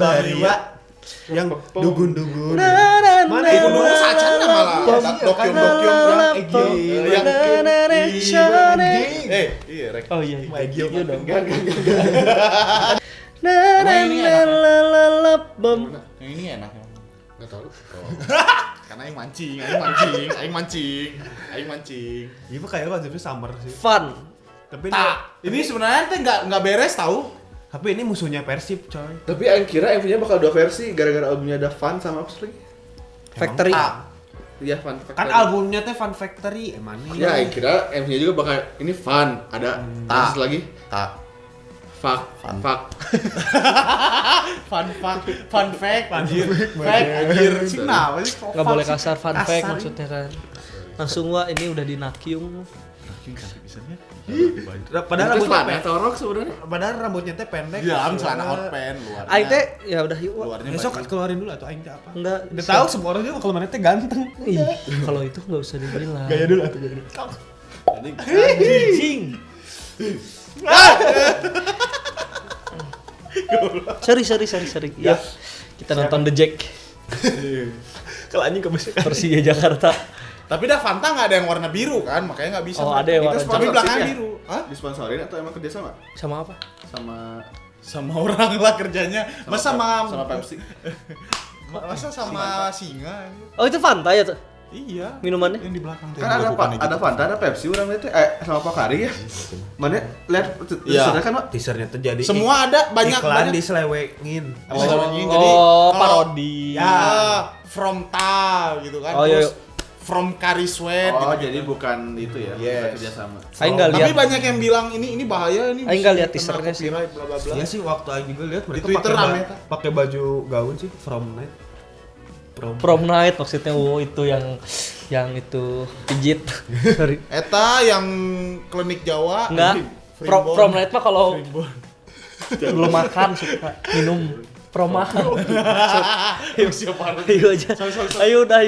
Baria yang dugun-dugun. Mana itu dulu sacana malah dokyom yang iya rek. Oh iya. Iya dong. Yang ini enak ya. Enggak tahu. Karena aing mancing. Iya kayak konsepnya summer sih. Fun. Tapi Ini sebenarnya teh enggak beres tahu. tapi ini musuhnya Persib, coy. Tapi aing kira MV-nya bakal 2 versi gara-gara albumnya ada Fun sama apa lagi? Factory. Iya Fun Factory. Kan albumnya teh Fun Factory, emang nih. Ya, aing kira MV-nya juga bakal ini Fun, ada terus lagi Tak. Fuck. Fun fact anjir. Sing naon sih? Enggak boleh kasar, fun fact maksudnya kan. Langsung wah ini udah dinakium. Padahal Itu rambutnya Fun atau rock sebenarnya? Padahal rambutnya teh pendek. Ya, celana hot pants luar. Aing teh ya udah yuk. Wak. Luarnya Besok baju. keluarin dulu atuh aing teh apa. Enggak. Udah tahu semua orang juga kalau mana teh ganteng. Ih, kalau itu enggak usah dibilang. Gaya dulu atuh gaya dulu. Anjing. Sorry. Ya. Kita nonton The Jack Kalau anjing kebiasaan. Persija Jakarta. Tapi dah Fanta enggak ada yang warna biru kan, makanya enggak bisa. Oh, ada yang warna Tapi sponsorship belakangnya ya? biru. Hah? Disponsorin atau emang kerja sama? Sama apa? Sama orang lah kerjanya. Masa sama Pepsi? Masa sama singa? Oh, itu Fanta ya tuh. Iya. Minumannya? Yang di belakang teh. Kan ada Fanta, ada Pepsi, orang itu sama Pocari ya. Mana lihat Iya. sudah kan, Pak? Teasernya tuh jadi Semua ada banyak iklan diselewengin. Jadi parodi. ya from Ta gitu kan. Oh, iya, Terus from Kari Sweat Oh, gitu. jadi bukan itu ya, bukan Yes. kerja sama. Aing enggak Tapi lihat. banyak yang bilang ini bahaya ini. Aing bisa nggak lihat kena teasernya sih. copyright, bla bla bla. Iya sih waktu aing juga lihat mereka Di Twitter pakai rame, pakai baju gaun sih from night. Prom night maksudnya itu yang itu pijit. Sorry. Eta yang klinik Jawa. Enggak. Freeborn. Prom night mah kalau belum makan suka minum promahan. Siapa? Ayo aja. Ayo udah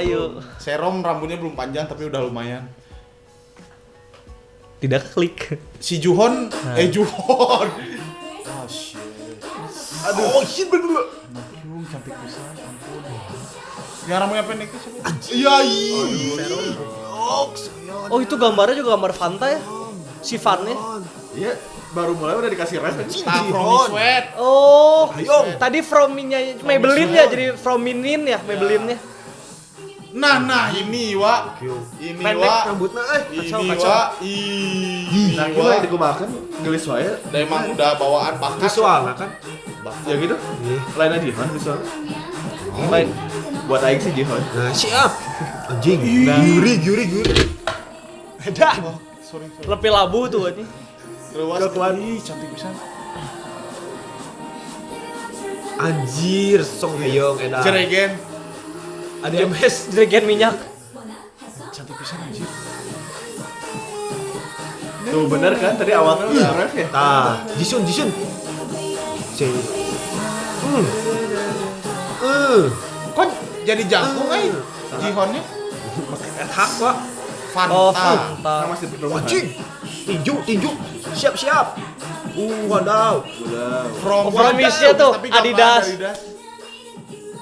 ayo. Serum rambutnya belum panjang tapi udah lumayan. Tidak klik. Si Juhon, Juhon. Ah shit. Aduh. Oh shit bener. Nakyung cantik pisan, ampun. Yang rambutnya pendek itu siapa? Iya, Oh, itu gambarnya juga gambar Fanta ya? Si Fannya. Iya, baru mulai udah dikasih ref. Nah, from Sweat. Oh, tadi From-nya Maybelline ya, jadi From-inin ya Maybelline-nya. Nah, ini Wa. Ini Pendek Wa. rambutnya Ini Wa. Nah, Ini gimana Wa. dikumakan gelis wae. Udah emang udah bawaan bakat. visual kan. Ya gitu. Lain aja Jihan visual. Main. Buat aing sih Jihan. Nah, siap. Anjing. Guri. Dah. Sorry. Lebih labu tuh ini. Luas. Ih, cantik pisan. Anjir, Song Hyeong edan. Jeregen. Ada MS. Jerigen minyak. Cantik pisan anjir. Tuh bener kan tadi awalnya udah ref ya. Tah, Jisun. Si. Kok jadi jangkung Jihonnya? Hak, Pak. Fanta. Oh, Fanta. Kan masih perumahan. Anjing. Tinju. Siap. Wadaw. Udah. From Promise-nya Wanda, tuh, tapi gambar Adidas.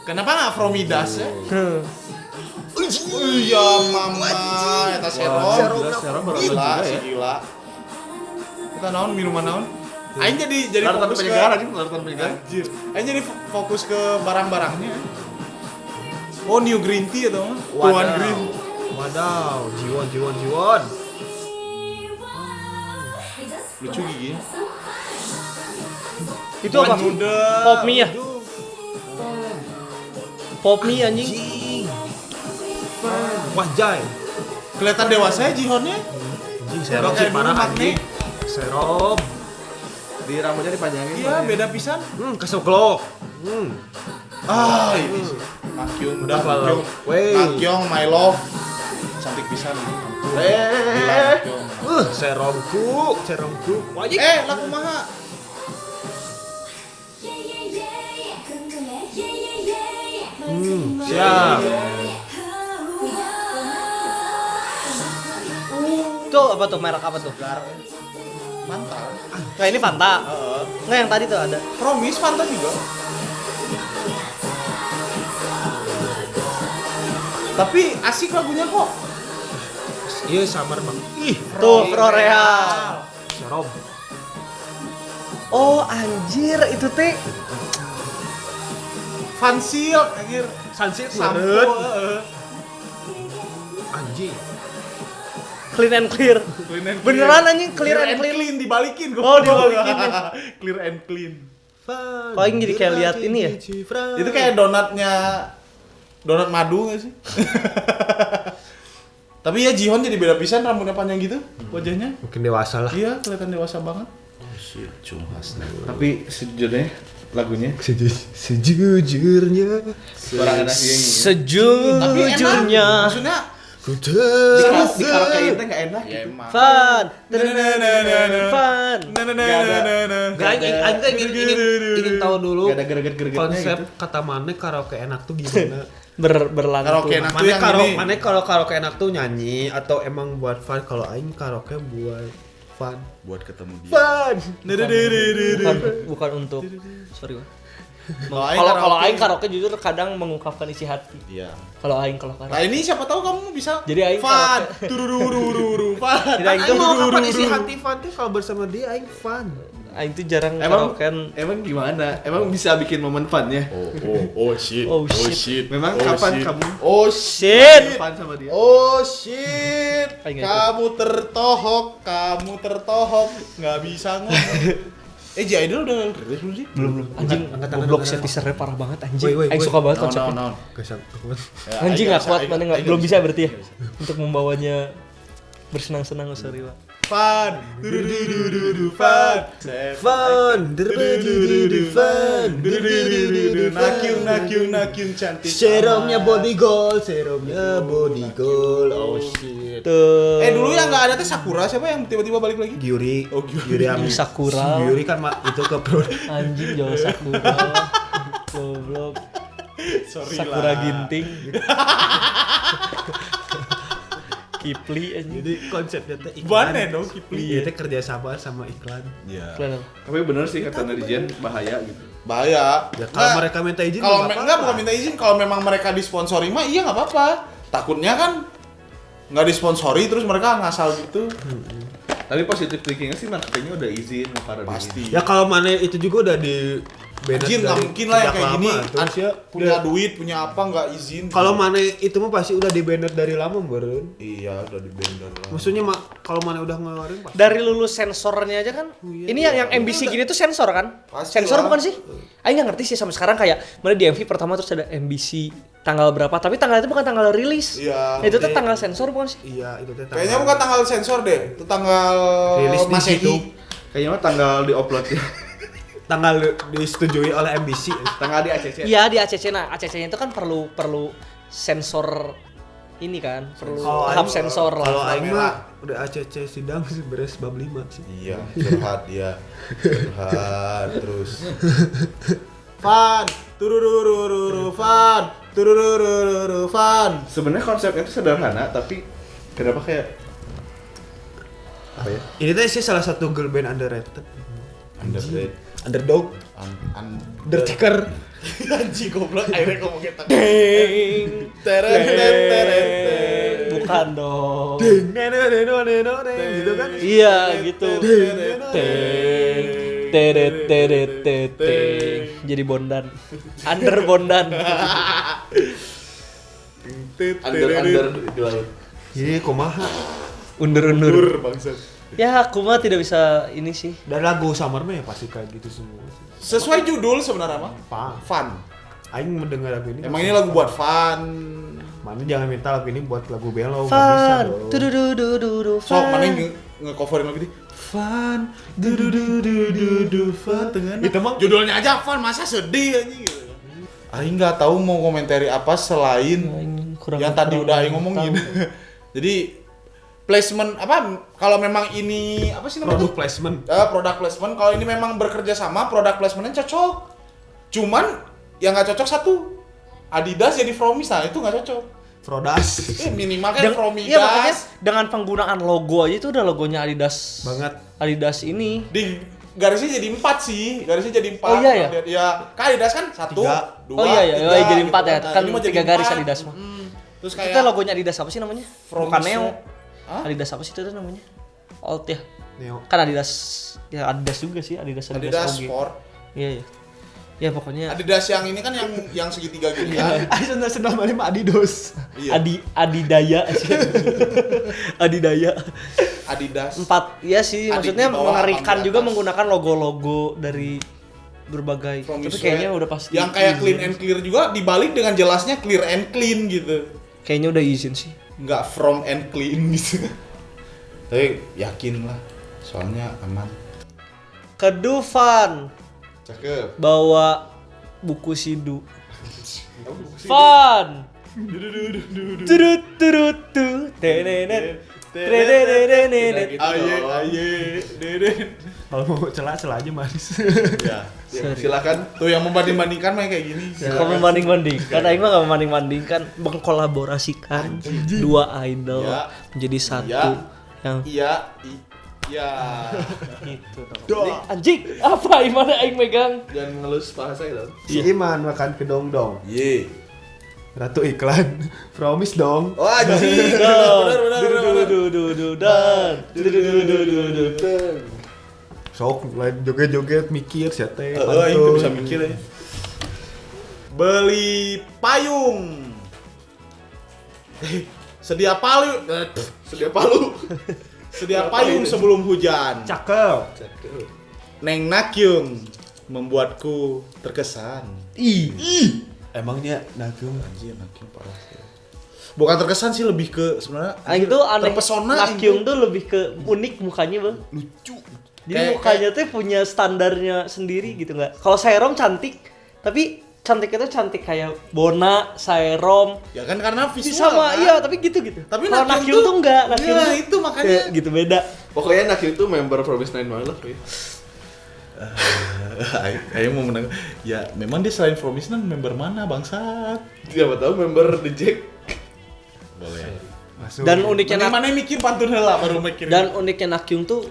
Kenapa nggak Fromidas ya? Iya mama, eta serum. Serum baru Gila, juga si ya. gila. Kita naon minuman naon? Aing jadi Lartan fokus ke penyegar aja, lartan penyegar. Anjir. Aing jadi fokus ke barang-barangnya. Oh, New Green Tea atau mah? Tuan Green. Wadaw, Jiwon. Lucu gigi. Itu apa? Pop mie ya? Pop mie anjing. Wajay. Kelihatan dewasa ya Jihonnya. Anjing serom sih Kayak parah dulu anjing. Serom. Di rambutnya dipanjangin. Iya, beda pisan. Keseglok. Ah, ini sih. Nakyung, udah Kalau- Nakyung. Wey. Nakyung, my love. Cantik pisan. Gila, Nakyung. Seromku. Wajib. Laku maha. Siap. Tuh apa tuh merek apa tuh? Fanta. Nah ini Fanta. Nggak yang tadi tuh ada. Promise Fanta juga. Tapi asik lagunya kok. Iya summer bang. Ih, Tuh, Floreal. serob. Oh, anjir itu teh. Fun Silk anjir. Sunset Sampo. meren. Anjing. Clean and clear. Clean and Beneran anjing clear and clean. clean dibalikin gua. Oh, dibalikin ya. Clear and clean. Fun. Kok aing jadi kayak lihat ini ya? Itu kayak donat madu gak sih? Tapi ya Jihon jadi beda pisan rambutnya panjang gitu wajahnya. Mungkin dewasa lah. Iya, kelihatan dewasa banget. Tapi sejujurnya lagunya Sejujurnya. orang anak yang Tapi enak. Sejujurnya. Maksudnya Ku di karaoke itu nggak enak. ya emang. Fun. Fun. Gak, aing ingin tahu dulu Gak ada greget-gregetnya konsep gitu. kata mana karaoke enak tuh gimana? Berlantun. Karaoke enak tuh Mana yang ini. mana kalau karaoke enak tuh nyanyi atau emang buat fun? Kalau aing karaoke buat fun. Buat ketemu dia. Fun. Bukan untuk sorry Bang. Kalau aing Kalau karaoke- aing karaoke jujur kadang mengungkapkan isi hati. Iya. Kalau aing kalau Nah karaoke. ini siapa tahu kamu bisa. Jadi aing fun. karaoke. Turururururu fun. Jadi aing Aing tuh mau kapan isi hati fun tuh kalau bersama dia aing fun. aing tuh jarang Emang karaokean. emang gimana? Emang bisa bikin momen fun ya? Oh shit. Oh, shit. Memang kapan kamu Oh Shit. fun sama dia? Oh shit. Aing nggak Kamu tertohok, nggak bisa ngomong. Ji Idol udah rilis belum sih? Belum. Anjing Angkat, goblok angkat, set teasernya parah banget anjing. Woi, Aing woi. suka banget konsepnya. No. Kesat. Anjing nggak kuat mana nggak belum bisa berarti ya untuk membawanya bersenang-senang sorry Pak. Fun. Dududududu fun. Fun. Fun. Nakyung cantik. Serumnya body goal, serumnya body goal. Oh shit. Tuh. Dulu yang nggak ada teh Sakura siapa yang tiba-tiba balik lagi? Gyuri. Oh, Gyuri. Ami. Sakura. Gyuri kan itu ke pro. Anjing jauh Sakura. Goblok. Sorry Sakura lah. Ginting. Kipli anjing. Jadi konsepnya teh iklan. Mana dong Kipli? Iya teh kerja sama iklan. Iya. Keren. Tapi bener sih kata netizen bahaya gitu. Bahaya. Ya kalau mereka minta izin kalau nggak enggak apa-apa. bukan minta izin, kalau memang mereka disponsori mah iya nggak apa-apa. Takutnya kan nggak disponsori terus mereka ngasal gitu. Tapi positif thinkingnya sih marketingnya udah izin para Pasti. Ya kalau mana itu juga udah di banned Izin nggak dari mungkin lah yang sejak kayak gini. lama, terus ya Punya duit, punya apa nggak izin. kalau mana itu mah pasti udah di banned dari lama beren. Iya udah di band dari lama. Maksudnya kalau mana udah ngeluarin pasti. Dari lulus sensornya aja kan. iya. Ini yang MBC gini tuh sensor kan? Pasti Sensor lah. bukan sih? Aing nggak ngerti sih sampai sekarang kayak mana di MV pertama terus ada MBC tanggal berapa, tapi tanggal itu bukan tanggal rilis. Iya. Itu tuh tanggal sensor bukan sih? Iya itu teh. Kayaknya bukan tanggal sensor deh, itu tanggal Rilis di Masehi. situ. Kayaknya mah tanggal di upload ya. Tanggal disetujui oleh MBC. Tanggal di ACC. Iya di ACC. Nah ACC-nya itu kan perlu sensor ini kan, perlu tahap sensor lah. Kalau aing Kamera. mah udah ACC sidang sih beres bab 5 sih. Iya, curhat dia. Curhat terus. Fun, turururururu fun, turururururu fun. Sebenarnya konsepnya itu sederhana tapi kenapa kayak apa ya? Ini teh sih salah satu girl band underrated. Underrated. Underdog, Undertaker. Anjing goblok akhirnya ngomong kita. Ding. Teret teret. Bukan dong. Ding, neno, gitu kan? Iya gitu. Teret teret teret. Jadi bondan. Under bondan. Under di laut. Jadi kumaha. Undur-undur. Bangsat. Ya aku mah tidak bisa ini sih. Dan lagu Summer mah ya pasti kayak gitu semua. Sesuai judul sebenarnya mah. Apa? Fun. Aing mendengar lagu ini. Emang ini lagu buat fun. Mana jangan minta lagu ini buat lagu Bello, nggak bisa Fun. dong. Tudududududu. Sok mana nge-coverin lagu ini? Fun. Dudududududu fun. Itu mah Judulnya aja fun, masa sedih anjing gitu. Aing nggak tahu mau komentari apa selain Kurang- yang tadi kurang udah Aing ngomongin. Jadi placement apa kalau memang ini apa sih namanya? produk placement. Product placement. Kalau ini memang bekerja sama, product placementnya cocok. Cuman yang nggak cocok satu, Adidas jadi Fromis, nah itu nggak cocok. Frodas. Minimal kan Iya makanya Fromidas dengan penggunaan logo aja itu udah logonya Adidas. Banget. Adidas ini. di garisnya jadi 4 sih, garisnya jadi 4. Oh, iya ya? Ya, kan Adidas kan 1, Tiga. 2, Oh iya ya, 3, jadi 4 ya. Nah, Kan ini mah 3 jadi garis 4. Adidas mah. Terus Itu kayak logonya Adidas apa sih namanya? From Bukan Sweat. Neo. Hah? Adidas apa sih itu namanya? Old ya. Neo. Kan Adidas ya Adidas juga sih, Adidas Adidas OG. Sport. Iya iya. Ya pokoknya Adidas yang ini kan yang segitiga gitu kan. Ayo senang mana mah Adidas. Iya. Adidaya. Adidaya. Adidas. 4 ya sih, Adik maksudnya di bawah, mengerikan abang di juga atas. menggunakan logo-logo dari berbagai. From Tapi Sweat. kayaknya udah pasti. Yang kayak clean izin. and clear juga dibalik dengan jelasnya clear and clean gitu. Kayaknya udah izin sih. Nggak from and clean gitu. Tapi yakin lah, soalnya aman. Kedufan Cakep. bawa buku Sidu. Fun. Turut turut tu. Tenenet. Tenenet. Aye, deden. Kalau mau celah aja manis. Ya. Ya, silakan. Tuh yang membanding-bandingkan mah kayak gini. Kau membanding-bandingkan, Aing mah gak membanding-bandingkan, mengkolaborasikan dua idol Ya. menjadi satu Ya. yang Iya, iya. gitu dong. Anjing, apa gimana Aing megang? Jangan ngelus paha saya dong. Si Iman makan kedong dong. Ye. Ratu iklan. Promise dong. Oh anjing. Sok lain joget-joget mikir siapa Itu bisa mikir ya. Beli payung. Sedia palu. Sedia palu. Sedia payung sebelum hujan. Cakep. Cakep. Neng Nakyung membuatku terkesan. Emangnya Nakyung Anjir, Nakyung parah sih. Bukan terkesan sih, lebih ke sebenarnya Aing tuh aneh, terpesona. Nakyung tuh lebih ke unik mukanya bang. lucu. Jadi Kayak- mukanya tuh punya standarnya sendiri gitu nggak? Kalau Saerom cantik, tapi cantiknya tuh cantik kayak Bona, Saerom. Ya kan karena visual. Sama, kan? iya tapi gitu-gitu. Tapi kalau Nakyung Nakyung tuh enggak, Nakyung Iya, tuh itu makanya. kayak gitu beda. Pokoknya Nakyung itu member Promise Nine My Love ya. Ayo mau menang. Ya, memang dia selain Promise Nine member mana bangsat? Siapa tahu member The Jack. Boleh. masuk. Dan uniknya Mana mikir pantun heula baru mikir. Dan uniknya Nakyung tuh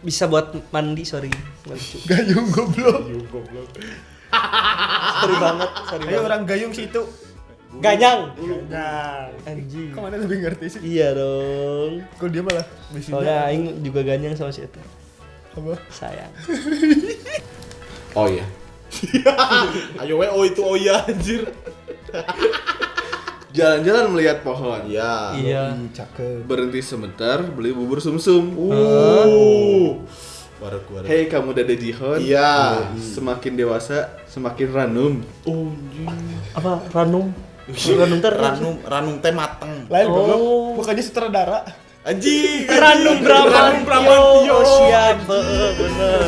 bisa buat mandi, sorry. Lucu. Gayung goblok. Sorry banget, sorry Ayo banget. orang gayung situ. Ganyang. Nah, Anjing. kemana lebih ngerti sih? Iya dong. Kok dia malah Soalnya misinya aing juga ganyang sama si Eta. apa? Sayang. Oh iya. Ayo we oh itu oh iya anjir. Jalan-jalan melihat pohon. Iya. Iya. Cakep. Berhenti sebentar beli bubur sumsum. Baru. Hei kamu dada jihon. Iya. Semakin dewasa semakin ranum. Apa? Ranum? Ranum ter Ranum teh mateng. Lain Oh. goblok. Bukannya sutradara. Anjing. Ranum Ranum Bramantio. Bramantio. Oh siap, bener.